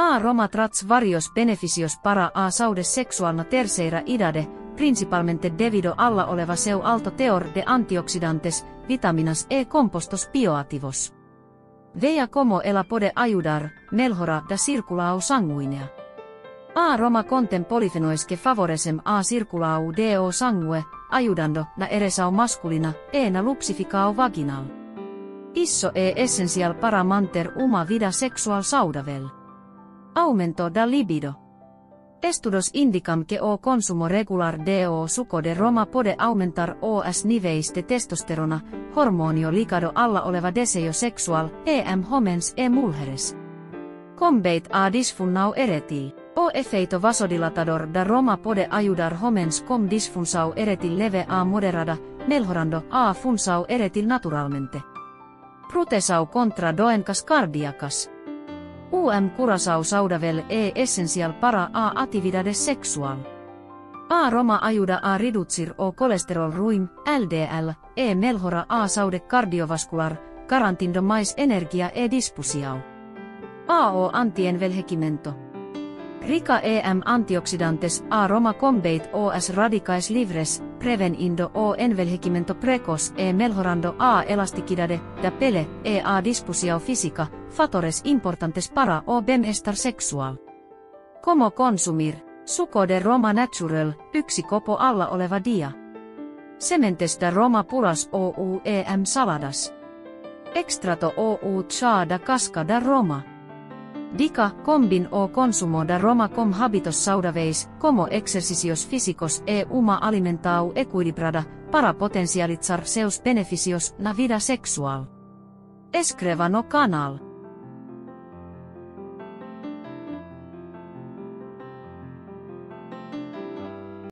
A Roma trats varios beneficios para a saude sexualna terceira idade, principalmente devido alla oleva seu alto teor de antioxidantes, vitaminas e compostos bioactivos. Veja como ela pode ayudar, melhora da circulao sanguinea. A Roma contem polifenois que favorecem a circulao do sangue, ayudando na eresao masculina e na lubrificao vaginal. Isso é essencial para manter uma vida sexual saudável. Aumento da libido. Estudos indicam que o consumo regular do suco de Roma pode aumentar os niveis de testosterona, hormonio ligado alla oleva deseo sexual, homens e mulheres. Combate a disfunnao eretil. O efeito vasodilatador da Roma pode ayudar homens com disfunção eretil leve a moderada, melhorando a função eretil naturalmente. Proteção contra doenças cardíacas. Curaçao saudável é essencial para a atividade sexual. A Roma ajuda a reducir o colesterol ruim, LDL, e melhora a saúde cardiovascular, garantindo mais energia e disposição. O antienvelhecimento. Rica antioxidantes a Roma combate os radicais livres, prevenindo o envelhecimento precoz e melhorando a elasticidade da pele e a disposição física, fatores importantes para o bem-estar sexual. Como consumir? Suco de Roma Natural, 1 kopo alla oleva dia. Sementes da Roma puras saladas. Extrato chá da casca da Roma. Dica combin o consumo da Roma com hábitos saudáveis, como exercicios físicos e uma alimentao equilibrada, para potencializar seus beneficios na vida sexual. Escreva no canal.